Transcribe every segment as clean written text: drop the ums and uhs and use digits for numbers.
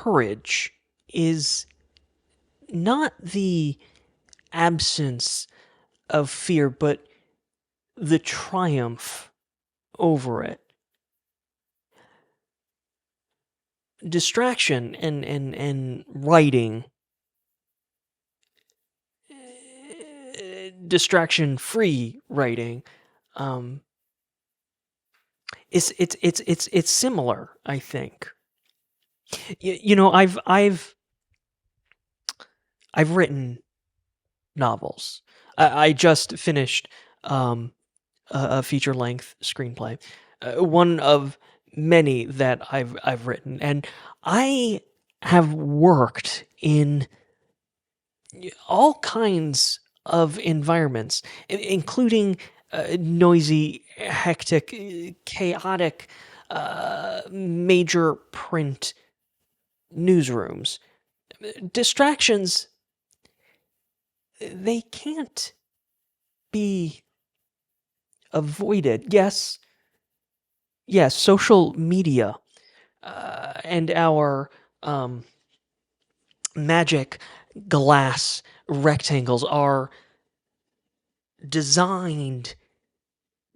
courage is not the absence of fear, but the triumph over it. Distraction and writing, distraction-free writing, it's similar, I think. You know, I've written novels. I just finished a feature-length screenplay, one of many that I've written, and I have worked in all kinds of environments, including noisy, hectic, chaotic, major print newsrooms. Distractions, they can't be avoided. Yes, social media and our magic glass rectangles are designed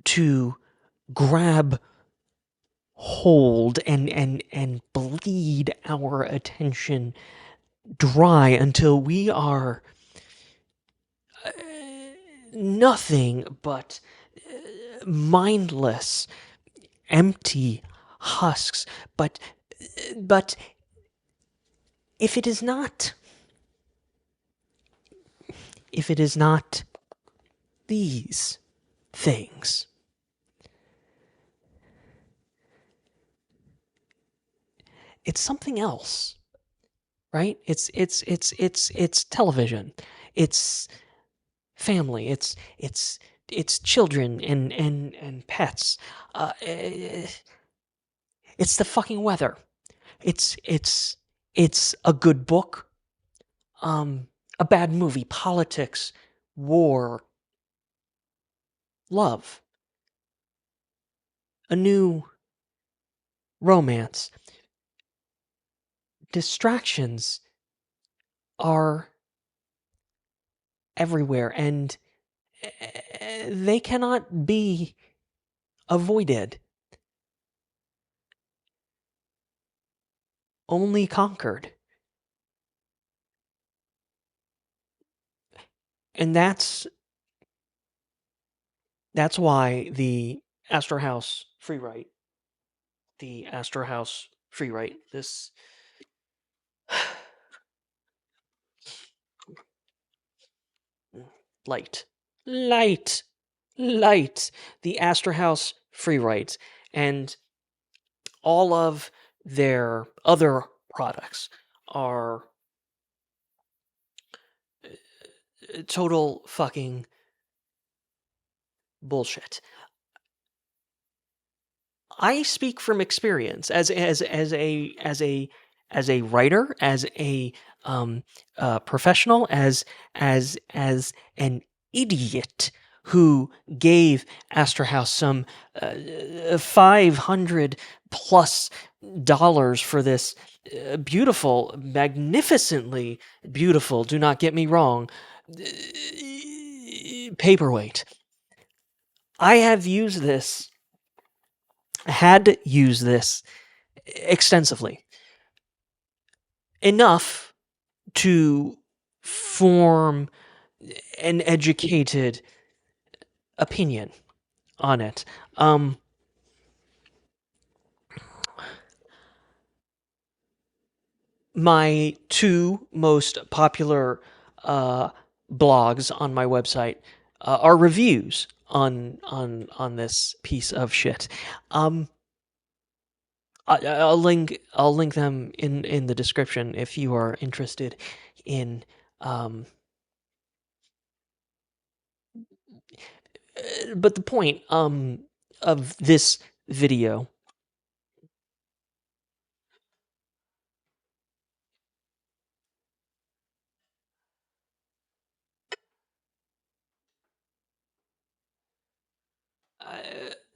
to grab hold and bleed our attention dry until we are nothing but mindless, empty husks. But if it is not these things, it's something else, right? It's television, it's family, it's children and pets. It's the fucking weather. It's a good book, a bad movie, politics, war, love, a new romance. Distractions are everywhere, and they cannot be avoided, only conquered. And that's why the Astrohaus Freewrite, this light, light, light, the Astrohaus Freewrite, and all of their other products are total fucking bullshit. I speak from experience as a writer, as a professional, as an idiot who gave Astrohaus some $500+ for this beautiful, magnificently beautiful, do not get me wrong, paperweight. I had used this extensively, enough to form an educated opinion on it. My two most popular blogs on my website are reviews on this piece of shit. I'll link them in the description if you are interested in but the point of this video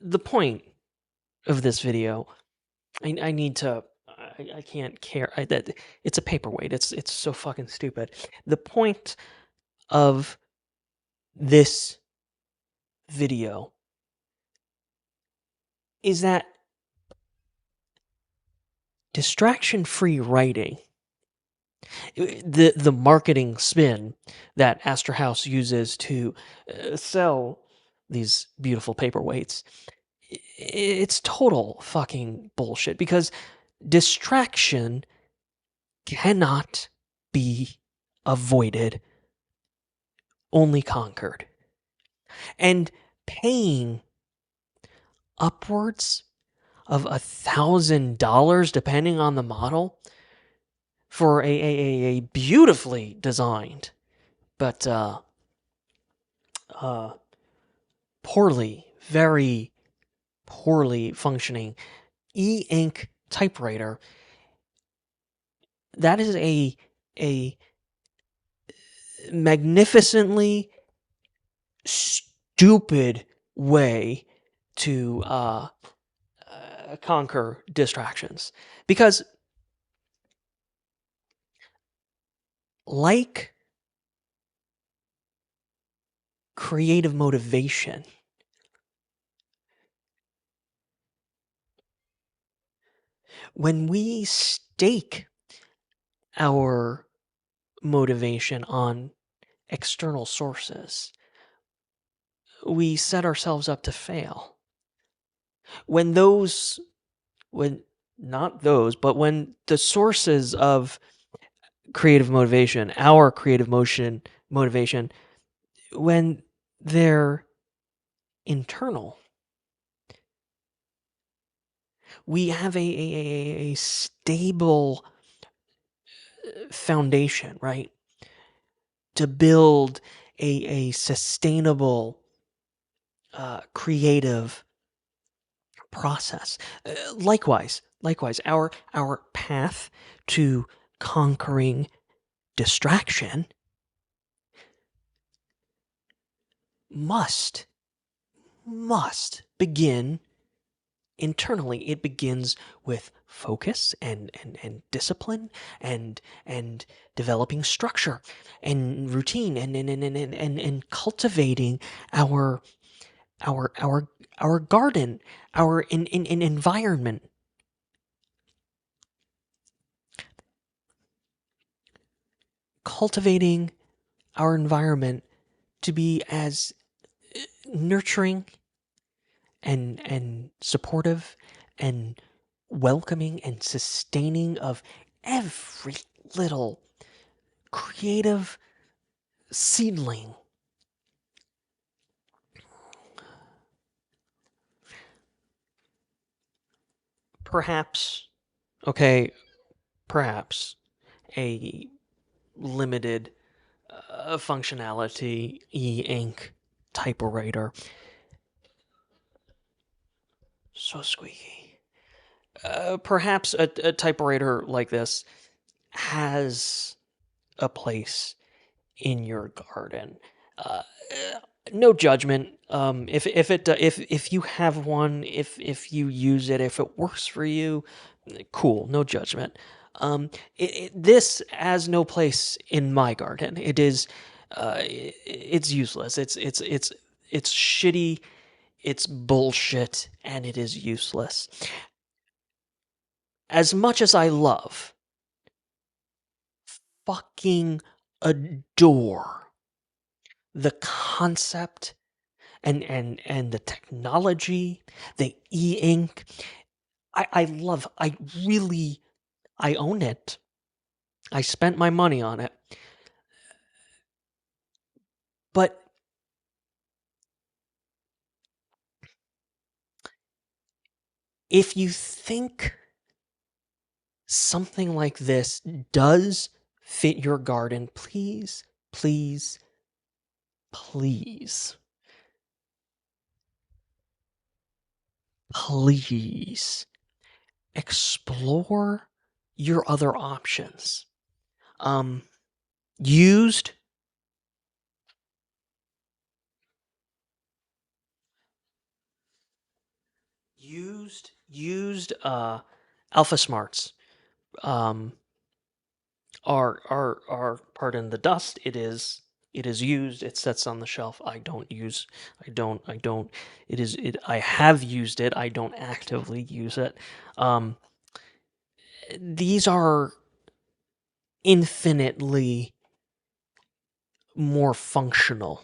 the point of this video, I need to I can't care. It's a paperweight. It's so fucking stupid. The point of this video is that distraction-free writing, the marketing spin that Astrohaus uses to sell these beautiful paperweights, it's total fucking bullshit because distraction cannot be avoided, only conquered. And paying upwards of $1,000, depending on the model, for a beautifully designed but very poorly functioning e-ink typewriter, that is a magnificently stupid way to conquer distractions. Because, like creative motivation, when we stake our motivation on external sources, we set ourselves up to fail. When those, when not those, but when the sources of creative motivation, our creative motivation, when they're internal, we have a stable foundation, right? To build a sustainable, creative process. Likewise, our path to conquering distraction must begin internally. It begins with focus and discipline and developing structure and routine and cultivating our garden, our in environment. Cultivating our environment to be as nurturing and supportive and welcoming and sustaining of every little creative seedling. Perhaps, okay, perhaps a limited functionality e-ink typewriter. So squeaky. Perhaps a typewriter like this has a place in your garden. Uh, no judgment. If you have one, if you use it, if it works for you, cool. No judgment. This has no place in my garden. It is, it's useless. It's shitty. It's bullshit, and it is useless. As much as I love, fucking adore the concept and the technology, the e-ink. I really, I own it. I spent my money on it. But if you think something like this does fit your garden, please, please, please, please explore your other options. Used Alpha Smarts. um, are pardon the dust. It is used. It sits on the shelf. I don't use. I don't. It is. It. I have used it. I don't actively use it. Um, these are infinitely more functional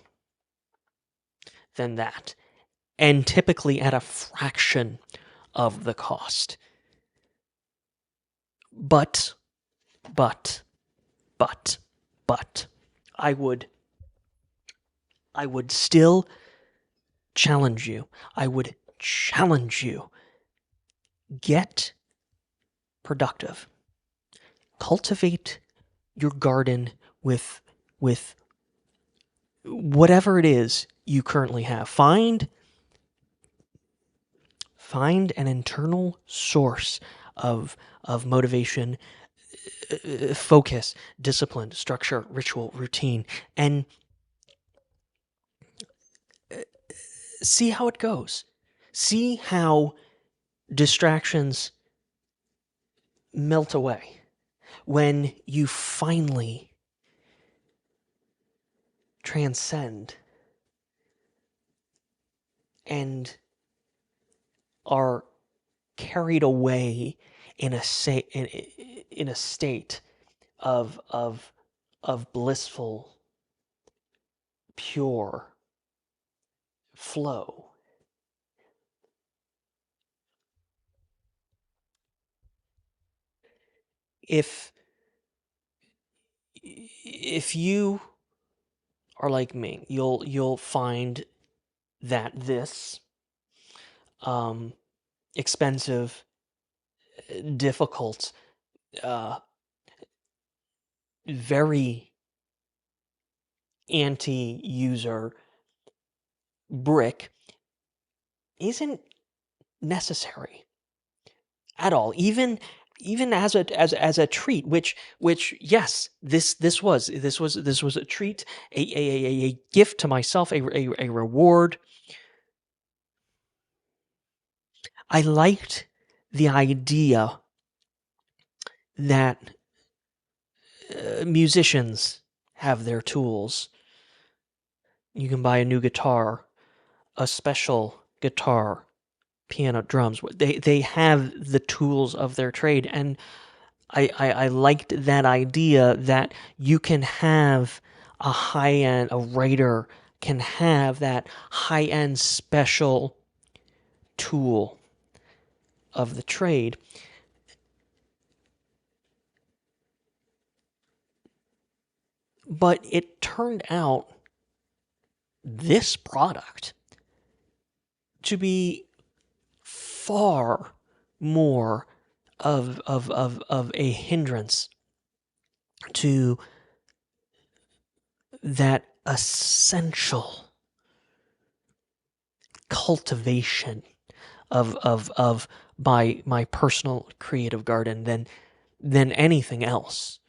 than that, and typically at a fraction of the cost. But, but, but, I would still challenge you. I would challenge you. Get productive. Cultivate your garden with whatever it is you currently have. Find an internal source of motivation, focus, discipline, structure, ritual, routine, and see how it goes. See how distractions melt away when you finally transcend and are carried away in in a state of blissful, pure flow. If you are like me, you'll find that this expensive, difficult, uh, very anti-user brick isn't necessary at all. Even as a treat, which yes, this was a treat, a gift to myself, a reward. I liked the idea that musicians have their tools. You can buy a new guitar, a special guitar, piano, drums. They have the tools of their trade, and I liked that idea that you can have a high end, a writer can have that high end special tool of the trade. But it turned out this product to be far more of a hindrance to that essential cultivation of my personal creative garden than anything else.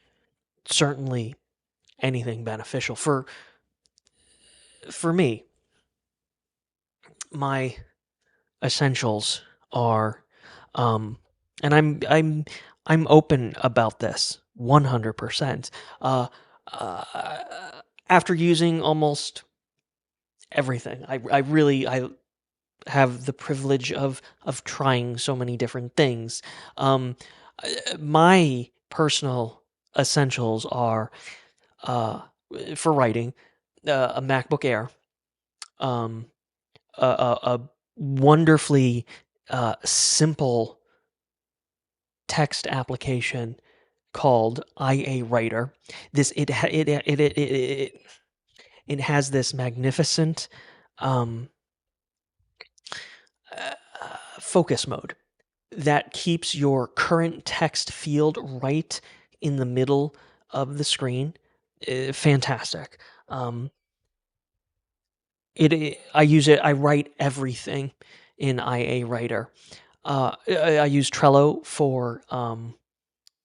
Certainly anything beneficial for me. My essentials are, and I'm open about this 100%. Uh, After using almost everything, I really I have the privilege of trying so many different things. My personal essentials are uh, for writing a MacBook Air, um, a wonderfully simple text application called IA Writer. This it has this magnificent um, uh, focus mode that keeps your current text field right in the middle of the screen. Fantastic. Um, I use it. I write everything in IA Writer. I use Trello for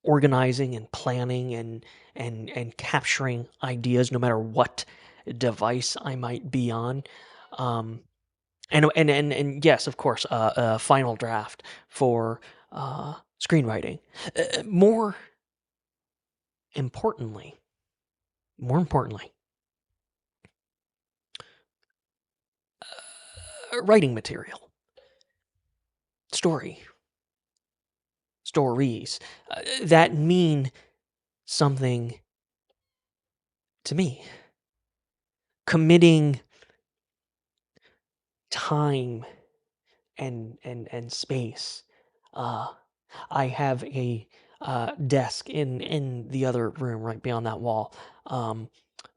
organizing and planning and capturing ideas, no matter what device I might be on. Um, and yes, of course, Final Draft for screenwriting. More importantly, more importantly, writing material, story, stories that mean something to me. Committing time and space. Uh, I have a desk in the other room right beyond that wall,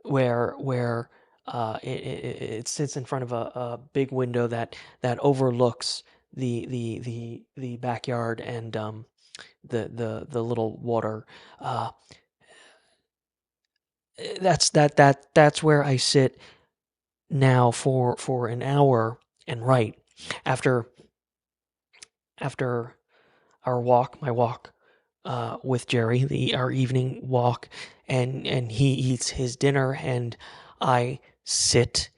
where it sits in front of a big window that overlooks the backyard and the little water. Uh, that's where I sit now for an hour and write after after my walk with Jerry, our evening walk, and he eats his dinner, and I sit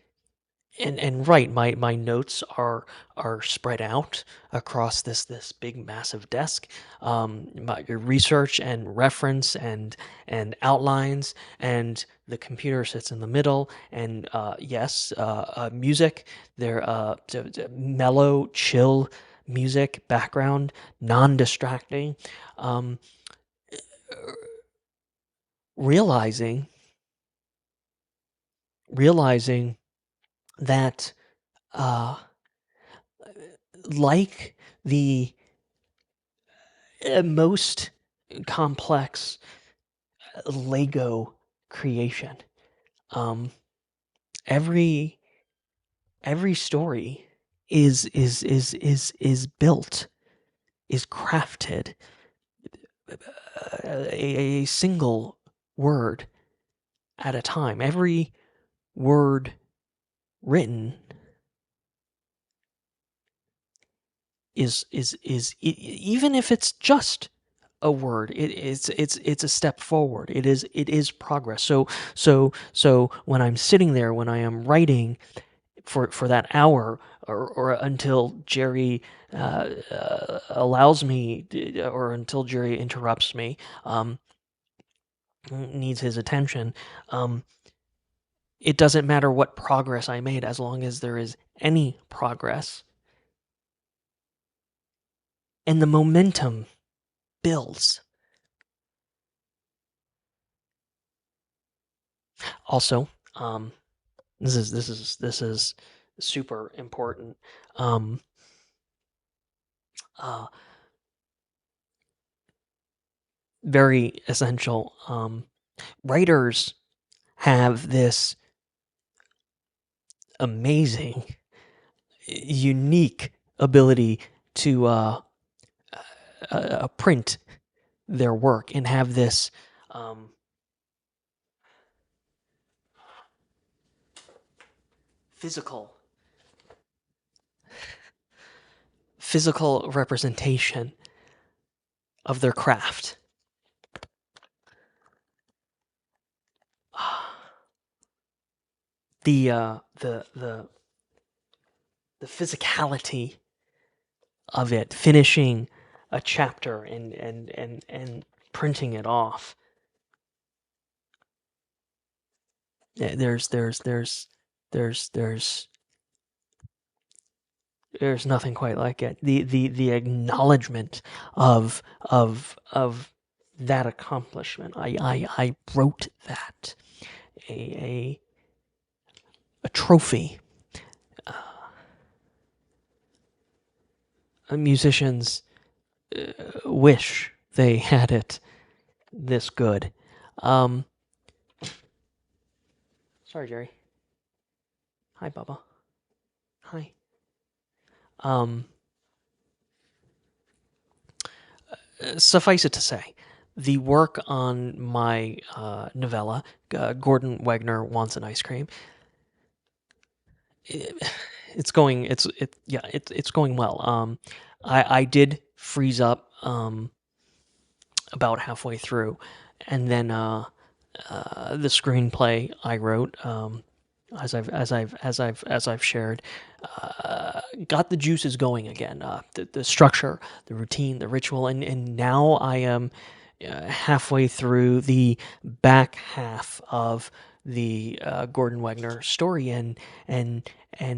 and write. My notes are spread out across this big massive desk. My research and reference and outlines, and the computer sits in the middle. And yes, music. There, mellow, chill music, background, non-distracting. Um, realizing realizing that. Uh, like the most complex Lego creation. Um, every every story is built, is crafted. A single word at a time. Every word written even if it's just a word, it's a step forward. It is progress. So when I'm sitting there, when I am writing for that hour, or until Jerry allows me, or until Jerry interrupts me, needs his attention, it doesn't matter what progress I made, as long as there is any progress, and the momentum builds. Also, this is super important. Um, uh, Very essential. Writers have this amazing, unique ability to print their work and have this um, physical physical representation of their craft. The physicality of it, finishing a chapter and printing it off. There's there's nothing quite like it. The acknowledgement of that accomplishment. I wrote that, a a trophy. Musicians wish they had it this good. Um, Sorry, Jerry. Hi, Bubba. Hi. Um, Suffice it to say, the work on my novella, Gordon Wagner Wants an Ice Cream, it, it's going well. I did freeze up about halfway through, and then the screenplay I wrote as I've shared, got the juices going again. The structure, the routine, the ritual, and now I am halfway through the back half of the Gordon Wegner story, and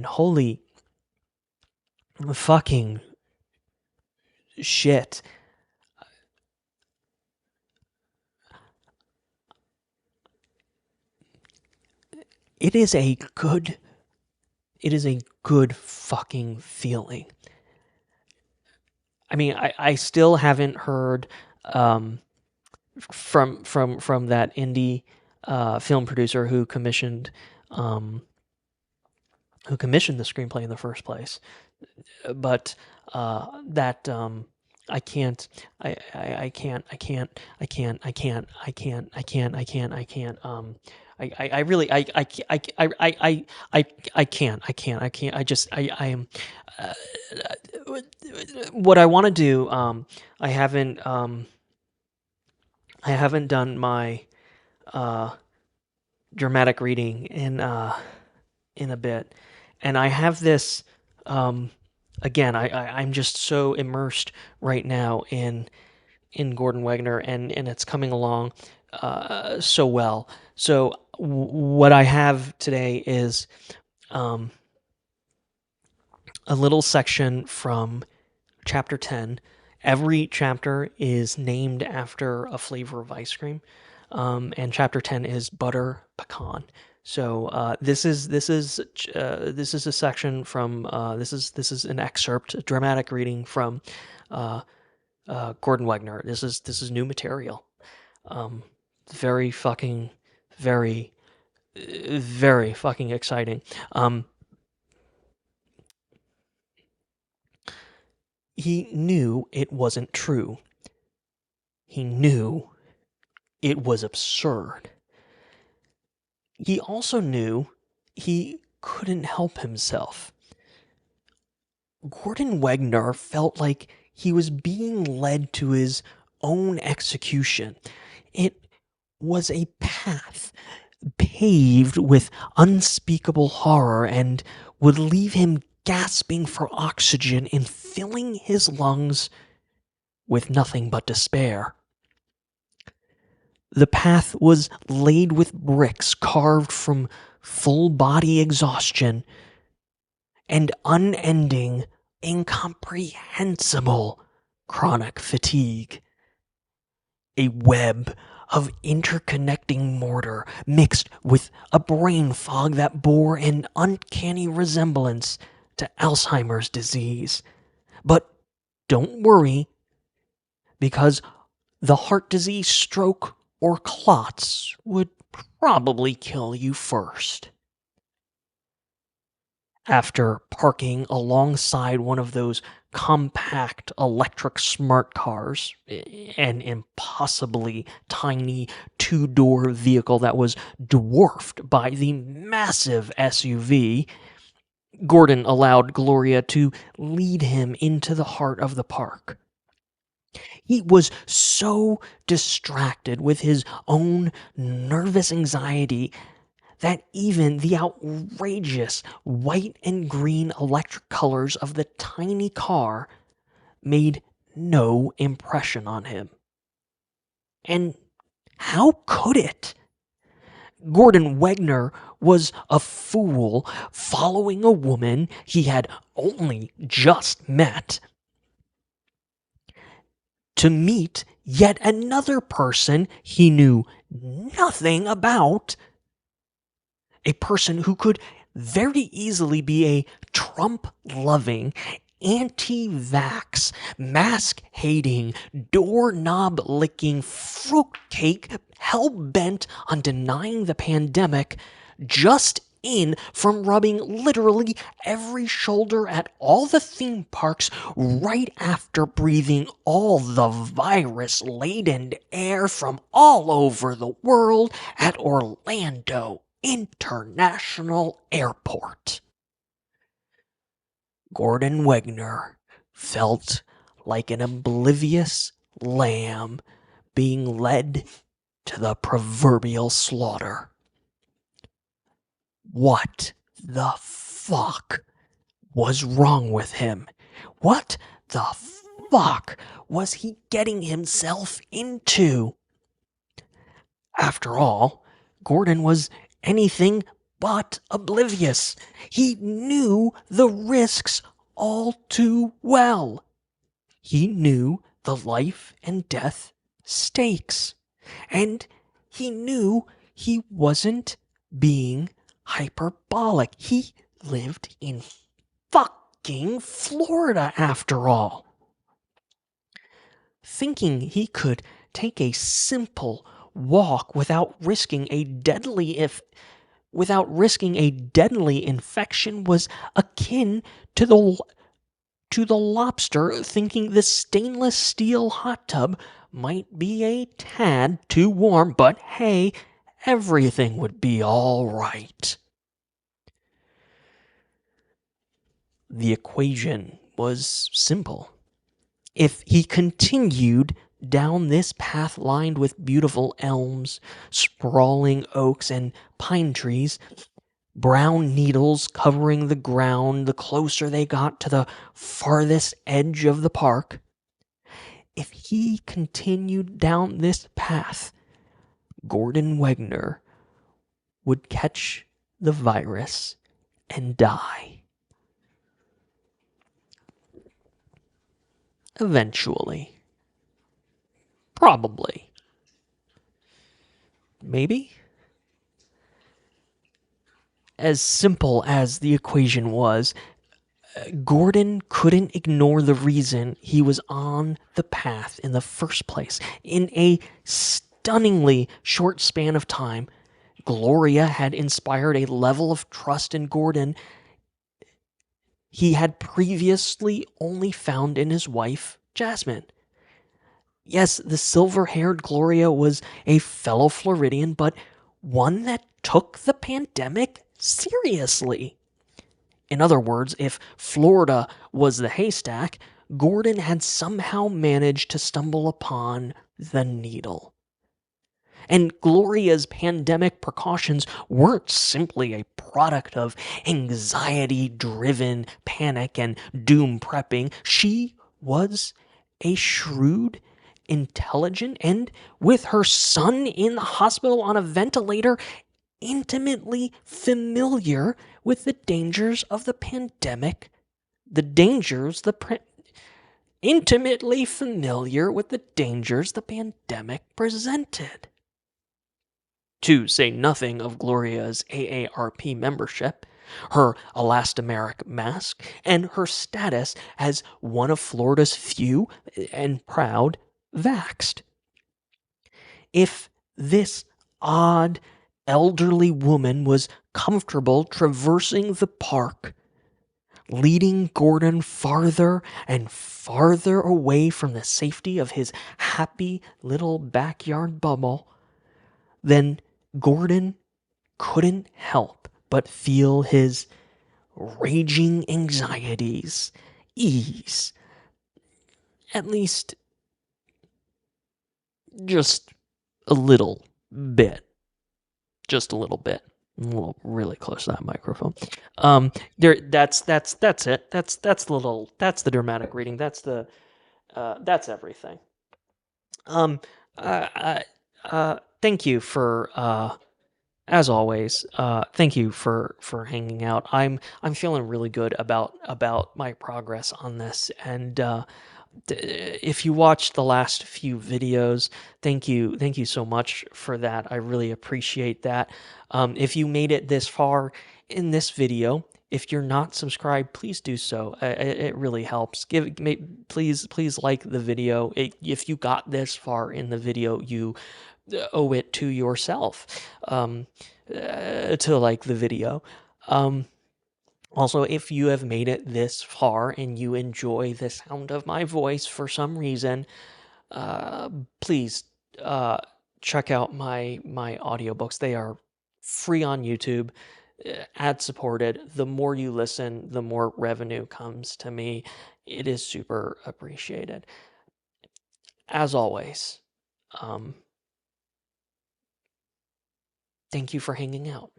holy fucking shit. It is a good fucking feeling. I mean, I still haven't heard from that indie film producer um, who commissioned the screenplay in the first place. But that I can't, I can't, I can't, I can't, I can't, I can't, I can't, I can't, I can't. I really, I can't, I am. Uh, what I want to do, I haven't done my uh, dramatic reading in a bit, and I have this. Again, I'm just so immersed right now in Gordon Wegner, and it's coming along so well. So what I have today is um, a little section from chapter 10. Every chapter is named after a flavor of ice cream, and chapter 10 is butter pecan. So this is a section from this is an excerpt, a dramatic reading from uh, Gordon Wegner. This is new material. Very fucking very very fucking exciting. He knew it wasn't true. He knew it was absurd. He also knew he couldn't help himself. Gordon Wegner felt like he was being led to his own execution. It was a path paved with unspeakable horror and would leave him gasping for oxygen and filling his lungs with nothing but despair. The path was laid with bricks carved from full body exhaustion and unending, incomprehensible chronic fatigue. A web of interconnecting mortar mixed with a brain fog that bore an uncanny resemblance to Alzheimer's disease. But don't worry, because the heart disease, stroke, or clots would probably kill you first. After parking alongside one of those compact electric smart cars, an impossibly tiny two-door vehicle that was dwarfed by the massive SUV, Gordon allowed Gloria to lead him into the heart of the park. He was so distracted with his own nervous anxiety that even the outrageous white and green electric colors of the tiny car made no impression on him. And how could it? Gordon Wegner was a fool following a woman he had only just met to meet yet another person he knew nothing about. A person who could very easily be a Trump-loving, anti-vax, mask-hating, doorknob-licking fruitcake hell-bent on denying the pandemic, just in from rubbing literally every shoulder at all the theme parks right after breathing all the virus-laden air from all over the world at Orlando International Airport. Gordon Wegner felt like an oblivious lamb being led to the proverbial slaughter. What the fuck was wrong with him? What the fuck was he getting himself into? After all, Gordon was anything but oblivious. He knew the risks all too well. He knew the life and death stakes. And he knew he wasn't being hyperbolic. He lived in fucking Florida after all. Thinking he could take a simple walk without risking a deadly infection was akin to the lobster thinking the stainless steel hot tub might be a tad too warm, but hey, everything would be all right. The equation was simple. If he continued down this path lined with beautiful elms, sprawling oaks, and pine trees, brown needles covering the ground the closer they got to the farthest edge of the park, if he continued down this path, Gordon Wegner would catch the virus and die. Eventually. Probably. Maybe? As simple as the equation was, Gordon couldn't ignore the reason he was on the path in the first place. In a stunningly short span of time, Gloria had inspired a level of trust in Gordon he had previously only found in his wife, Jasmine. Yes, the silver-haired Gloria was a fellow Floridian, but one that took the pandemic seriously. In other words, if Florida was the haystack, Gordon had somehow managed to stumble upon the needle. And Gloria's pandemic precautions weren't simply a product of anxiety-driven panic and doom prepping. She was a shrewd, intelligent, and with her son in the hospital on a ventilator, intimately familiar with the dangers of the pandemic. Intimately familiar with the dangers the pandemic presented. To say nothing of Gloria's AARP membership, her elastomeric mask, and her status as one of Florida's few and proud vaxxed. If this odd, elderly woman was comfortable traversing the park, leading Gordon farther and farther away from the safety of his happy little backyard bubble, then Gordon couldn't help but feel his raging anxieties ease. At least, just a little bit. Just a little bit. I'm a little really close to that microphone. That's it. That's the dramatic reading. That's everything. Thank you for as always, thank you for hanging out. I'm feeling really good about my progress on this, and if you watched the last few videos, thank you so much for that. I really appreciate that. If you made it this far in this video, if you're not subscribed, please do so. It really helps. Please like the video. If you got this far in the video, you owe it to yourself to like the video. Also, if you have made it this far and you enjoy the sound of my voice for some reason, please check out my audiobooks. They are free on YouTube, ad supported. The more you listen, the more revenue comes to me. It is super appreciated. As always, thank you for hanging out.